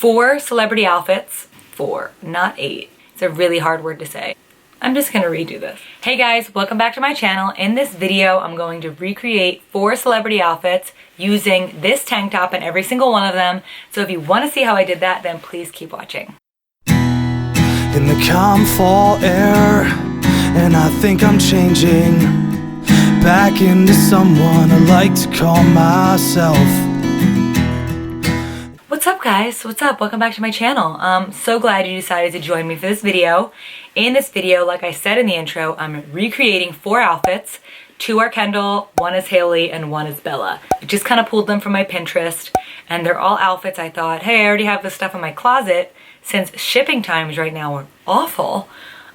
4 celebrity outfits. 4, not 8. It's a really hard word to say. I'm just gonna redo this. Hey guys, welcome back to my channel. In this video, I'm going to recreate 4 celebrity outfits using this tank top in every single one of them. So if you wanna see how I did that, then please keep watching. In the calm fall air, and I think I'm changing back into someone I like to call myself. What's up guys? What's up? Welcome back to my channel. So glad you decided to join me for this video. In this video, like I said in the intro, I'm recreating 4 outfits. 2 are Kendall, 1 is Hailey, and 1 is Bella. I just kind of pulled them from my Pinterest, and they're all outfits I thought, hey, I already have this stuff in my closet. Since shipping times right now are awful,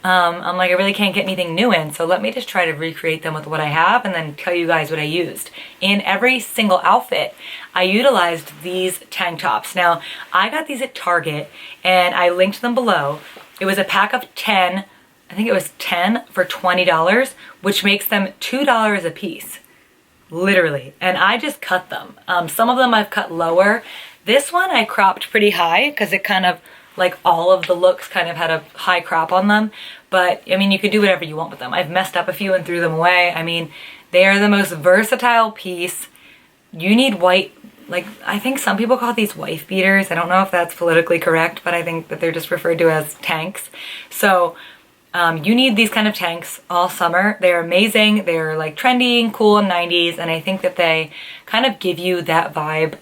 I'm like, I really can't get anything new in, so let me just try to recreate them with what I have and then tell you guys what I used. In every single outfit, I utilized these tank tops. Now, I got these at Target, and I linked them below. It was a pack of 10, I think it was 10 for $20, which makes them $2 a piece, literally. And I just cut them. Some of them I've cut lower. This one I cropped pretty high because it kind of, like all of the looks kind of had a high crop on them. But I mean, you could do whatever you want with them. I've messed up a few and threw them away. I mean, they are the most versatile piece. You need white, like I think some people call these wife beaters. I don't know if that's politically correct, but I think that they're just referred to as tanks. So you need these kind of tanks all summer. They're amazing. They're like trendy and cool in 90s. And I think that they kind of give you that vibe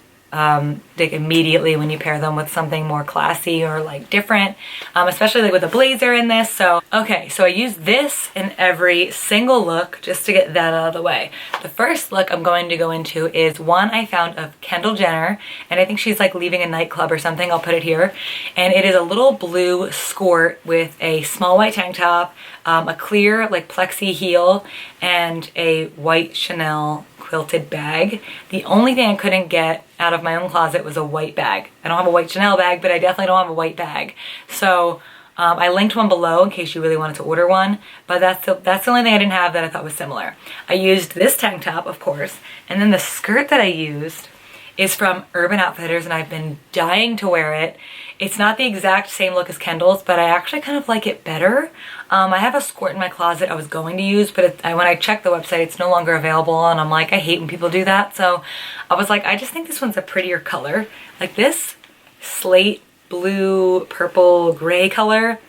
like immediately when you pair them with something more classy or like different, especially like with a blazer in this. So okay, so I use this in every single look just to get that out of the way. The first look I'm going to go into is one I found of Kendall Jenner, and I think she's like leaving a nightclub or something. I'll put it here, and it is a little blue skirt with a small white tank top, a clear like plexi heel, and a white Chanel quilted bag. The only thing I couldn't get out of my own closet was a white bag. I don't have a white Chanel bag, but I definitely don't have a white bag. So I linked one below in case you really wanted to order one, but that's the only thing I didn't have that I thought was similar. I used this tank top, of course, and then the skirt that I used is from Urban Outfitters, and I've been dying to wear it. It's not the exact same look as Kendall's, but I actually kind of like it better. I have a skirt in my closet I was going to use, but when I checked the website, it's no longer available, and I'm like, I hate when people do that. So I was like, I just think this one's a prettier color. Like this slate blue, purple, gray color,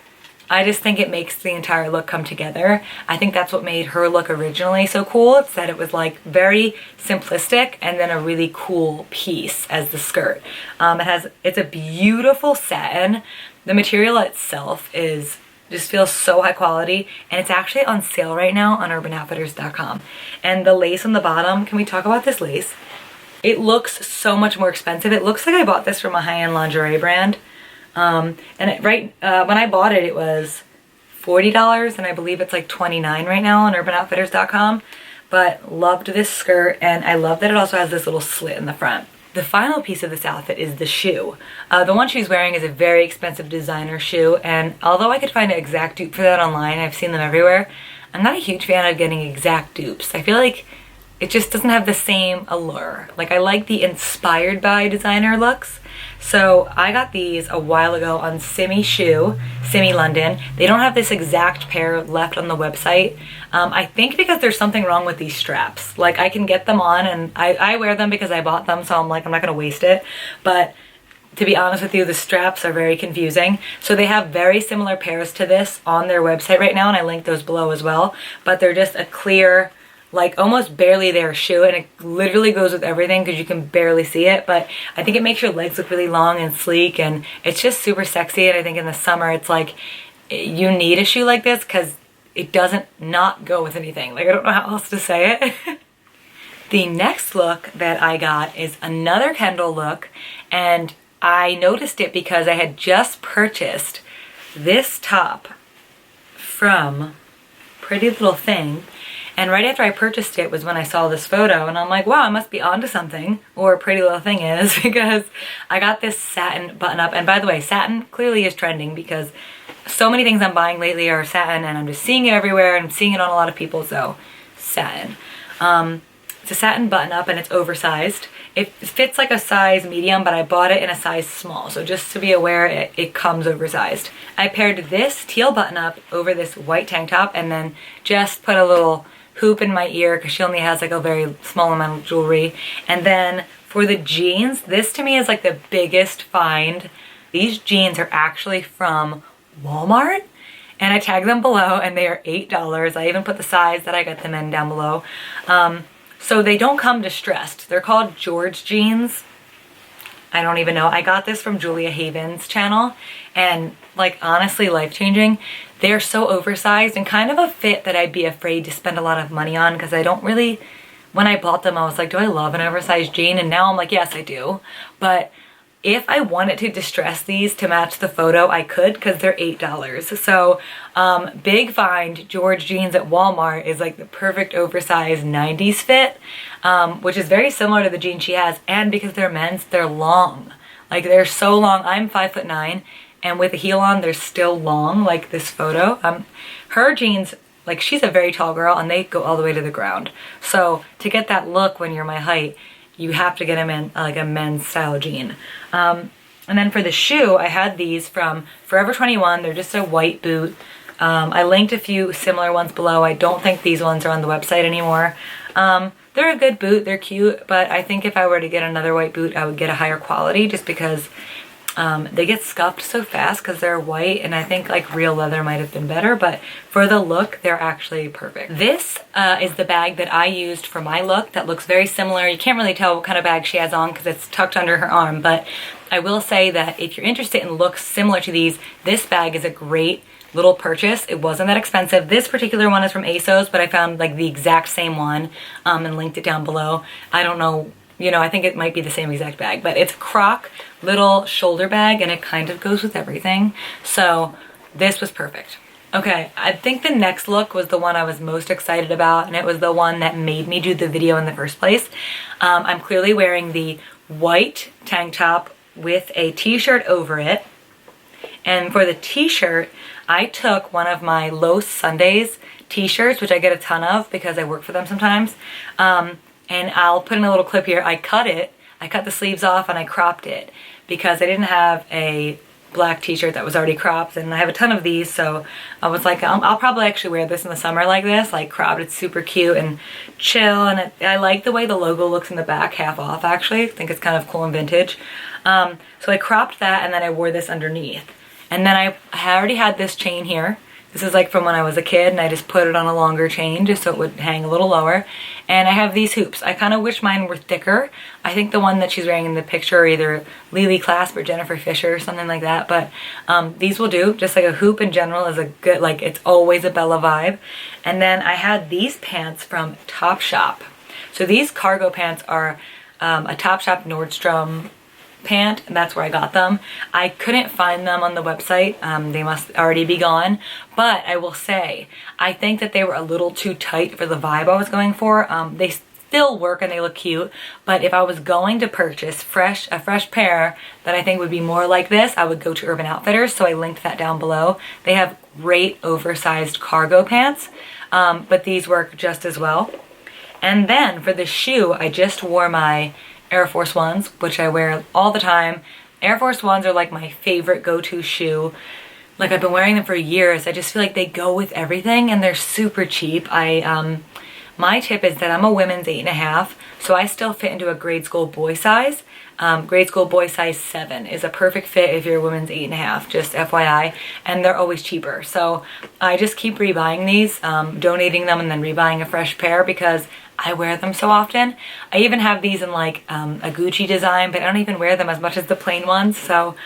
I just think it makes the entire look come together. I think that's what made her look originally so cool. It's that it was like very simplistic and then a really cool piece as the skirt. It's a beautiful satin. The material itself just feels so high quality, and it's actually on sale right now on urbanoutfitters.com. And the lace on the bottom, can we talk about this lace? It looks so much more expensive. It looks like I bought this from a high-end lingerie brand. When I bought it, it was $40, and I believe it's like $29 right now on urbanoutfitters.com. But loved this skirt, and I love that it also has this little slit in the front. The final piece of this outfit is the shoe. The one she's wearing is a very expensive designer shoe, and although I could find an exact dupe for that online, I've seen them everywhere, I'm not a huge fan of getting exact dupes. I feel like it just doesn't have the same allure. Like, I like the inspired by designer looks. So I got these a while ago on Simi London. They don't have this exact pair left on the website. I think because there's something wrong with these straps. Like, I can get them on, and I wear them because I bought them, so I'm like, I'm not gonna waste it. But to be honest with you, the straps are very confusing. So they have very similar pairs to this on their website right now, and I linked those below as well. But they're just a clear, like almost barely there shoe, and it literally goes with everything because you can barely see it. But I think it makes your legs look really long and sleek, and it's just super sexy. And I think in the summer it's like you need a shoe like this because it doesn't not go with anything. Like, I don't know how else to say it. The next look that I got is another Kendall look, and I noticed it because I had just purchased this top from Pretty Little Thing. And right after I purchased it was when I saw this photo, and I'm like, wow, I must be onto something, or Pretty Little Thing is, because I got this satin button up. And by the way, satin clearly is trending because so many things I'm buying lately are satin, and I'm just seeing it everywhere and seeing it on a lot of people, so satin. It's a satin button up and it's oversized. It fits like a size medium, but I bought it in a size small. So just to be aware, it comes oversized. I paired this teal button up over this white tank top and then just put a little hoop in my ear because she only has like a very small amount of jewelry. And then for the jeans, this to me is like the biggest find. These jeans are actually from Walmart and I tagged them below and they are $8. I even put the size that I got them in down below. So they don't come distressed. They're called Gorge Jeans. I don't even know. I got this from Julia Haven's channel and like honestly life-changing. They're so oversized and kind of a fit that I'd be afraid to spend a lot of money on because I don't really, when I bought them I was like, do I love an oversized jean? And now I'm like, yes I do. But if I wanted to distress these to match the photo, I could because they're $8. So big find. Gorge Jeans at Walmart is like the perfect oversized 90s fit, which is very similar to the jeans she has. And because they're men's, they're long. Like they're so long. I'm 5'9", and with a heel on, they're still long like this photo. Her jeans, like she's a very tall girl and they go all the way to the ground. So to get that look when you're my height, you have to get them in like a men's style jean. And then for the shoe, I had these from Forever 21. They're just a white boot. I linked a few similar ones below. I don't think these ones are on the website anymore. They're a good boot. They're cute, but I think if I were to get another white boot, I would get a higher quality just because they get scuffed so fast because they're white, and I think like real leather might have been better, but for the look, they're actually perfect. This is the bag that I used for my look that looks very similar. You can't really tell what kind of bag she has on because it's tucked under her arm, but I will say that if you're interested in looks similar to these, this bag is a great little purchase. It wasn't that expensive. This particular one is from ASOS, but I found like the exact same one and linked it down below. I don't know, you know, I think it might be the same exact bag, but it's a Croc little shoulder bag and it kind of goes with everything. So this was perfect. Okay, I think the next look was the one I was most excited about, and it was the one that made me do the video in the first place. I'm clearly wearing the white tank top with a t-shirt over it. And for the t-shirt, I took one of my Low Sundays t-shirts, which I get a ton of because I work for them sometimes. And I'll put in a little clip here. I cut it. I cut the sleeves off and I cropped it because I didn't have a black t-shirt that was already cropped, and I have a ton of these, so I was like, I'll probably actually wear this in the summer like this, like cropped. It's super cute and chill, and I like the way the logo looks in the back, half off actually. I think it's kind of cool and vintage. So I cropped that and then I wore this underneath. And then I already had this chain here. This is like from when I was a kid, and I just put it on a longer chain just so it would hang a little lower. And I have these hoops. I kind of wish mine were thicker. I think the one that she's wearing in the picture are either Lily Clasp or Jennifer Fisher or something like that. But these will do. Just like a hoop in general is a good, like it's always a Bella vibe. And then I had these pants from Topshop. So these cargo pants are a Topshop Nordstrom pant, and that's where I got them. I couldn't find them on the website. They must already be gone, but I will say I think that they were a little too tight for the vibe I was going for. They still work and they look cute, but if I was going to purchase a fresh pair that I think would be more like this, I would go to Urban Outfitters, so I linked that down below. They have great oversized cargo pants, but these work just as well. And then for the shoe, I just wore my Air Force Ones, which I wear all the time. Air Force Ones are like my favorite go-to shoe. Like I've been wearing them for years. I just feel like they go with everything and they're super cheap. My tip is that I'm a women's 8.5, so I still fit into a grade school boy size. Grade school boy size 7 is a perfect fit if you're a women's 8.5, just FYI, and they're always cheaper. So I just keep rebuying these, donating them and then rebuying a fresh pair because I wear them so often. I even have these in like a Gucci design, but I don't even wear them as much as the plain ones. So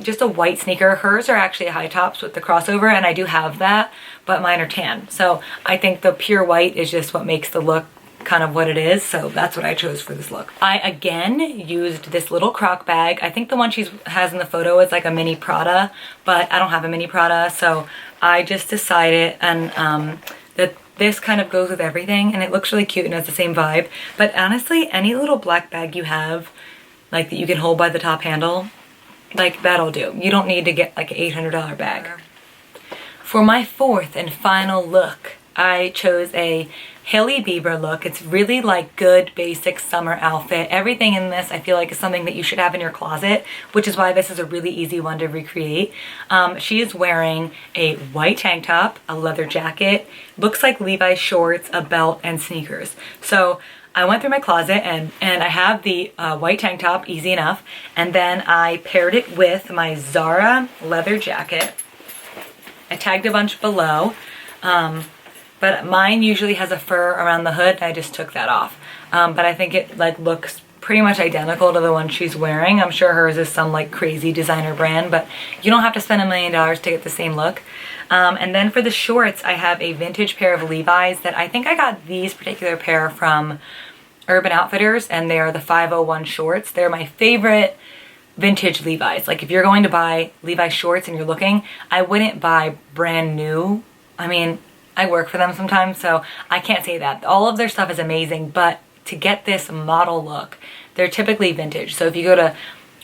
just a white sneaker. Hers are actually high tops with the crossover, and I do have that, but mine are tan. So I think the pure white is just what makes the look kind of what it is, so that's what I chose for this look. I again used this little Croc bag. I think the one she has in the photo is like a mini Prada, but I don't have a mini Prada, so I just decided that this kind of goes with everything, and it looks really cute and has the same vibe. But honestly, any little black bag you have, like that you can hold by the top handle, like that'll do. You don't need to get like an $800 bag. For my fourth and final look, I chose a Hailey Bieber look. It's really like good basic summer outfit. Everything in this I feel like is something that you should have in your closet, which is why this is a really easy one to recreate. She is wearing a white tank top, a leather jacket, looks like Levi's shorts, a belt, and sneakers. So I went through my closet and I have the white tank top, easy enough, and then I paired it with my Zara leather jacket. I tagged a bunch below. But mine usually has a fur around the hood. I just took that off. But I think it like looks pretty much identical to the one she's wearing. I'm sure hers is some like crazy designer brand, but you don't have to spend $1 million to get the same look. And then for the shorts, I have a vintage pair of Levi's that I think I got these particular pair from Urban Outfitters, and they are the 501 shorts. They're my favorite vintage Levi's. Like if you're going to buy Levi's shorts and you're looking, I wouldn't buy brand new. I mean, I work for them sometimes, so I can't say that. All of their stuff is amazing, but to get this model look, they're typically vintage. So if you go to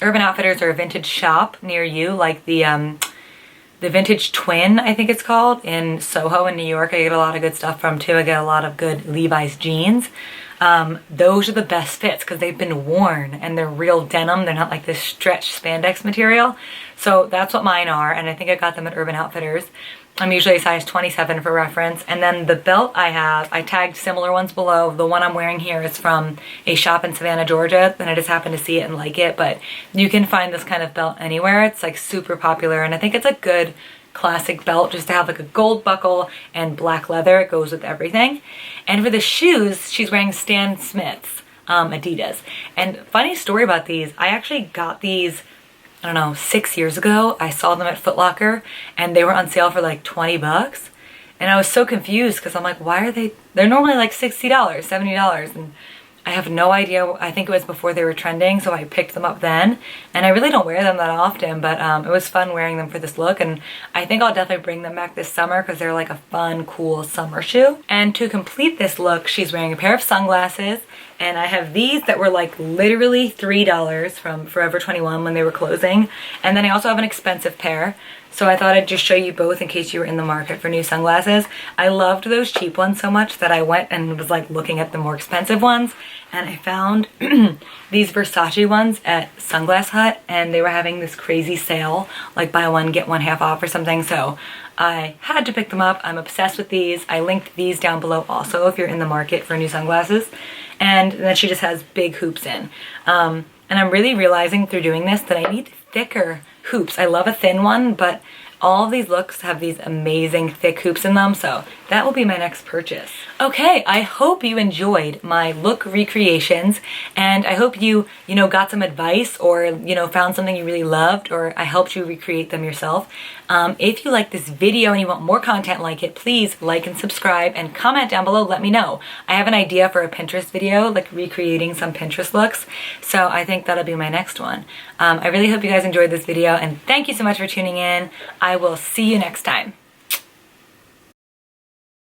Urban Outfitters or a vintage shop near you, like the Vintage Twin, I think it's called, in Soho in New York, I get a lot of good stuff from too. I get a lot of good Levi's jeans. Those are the best fits because they've been worn and they're real denim. They're not like this stretch spandex material. So that's what mine are, and I think I got them at Urban Outfitters. I'm usually a size 27 for reference. And then the belt I have, I tagged similar ones below. The one I'm wearing here is from a shop in Savannah, Georgia, and I just happened to see it and like it, but you can find this kind of belt anywhere. It's like super popular, and I think it's a good classic belt just to have like a gold buckle and black leather. It goes with everything. And for the shoes, she's wearing Stan Smith's Adidas. And funny story about these, I actually got these, I don't know, 6 years ago. I saw them at Foot Locker and they were on sale for like 20 bucks. And I was so confused because I'm like, why are they're normally like $60, $70. And I have no idea. I think it was before they were trending, so I picked them up then. And I really don't wear them that often, but it was fun wearing them for this look. And I think I'll definitely bring them back this summer because they're like a fun, cool summer shoe. And to complete this look, she's wearing a pair of sunglasses. And I have these that were like literally $3 from Forever 21 when they were closing. And then I also have an expensive pair. So I thought I'd just show you both in case you were in the market for new sunglasses. I loved those cheap ones so much that I went and was like looking at the more expensive ones. And I found these Versace ones at Sunglass Hut, and they were having this crazy sale, like buy one, get one half off or something. So I had to pick them up. I'm obsessed with these. I linked these down below also if you're in the market for new sunglasses. And then she just has big hoops in. And I'm really realizing through doing this that I need thicker hoops. I love a thin one, but all of these looks have these amazing thick hoops in them, so that will be my next purchase. Okay, I hope you enjoyed my look recreations, and I hope you got some advice or, found something you really loved, or I helped you recreate them yourself. If you like this video and you want more content like it, please like and subscribe and comment down below, let me know. I have an idea for a Pinterest video, like recreating some Pinterest looks, so I think that'll be my next one. I really hope you guys enjoyed this video, and thank you so much for tuning in. I will see you next time.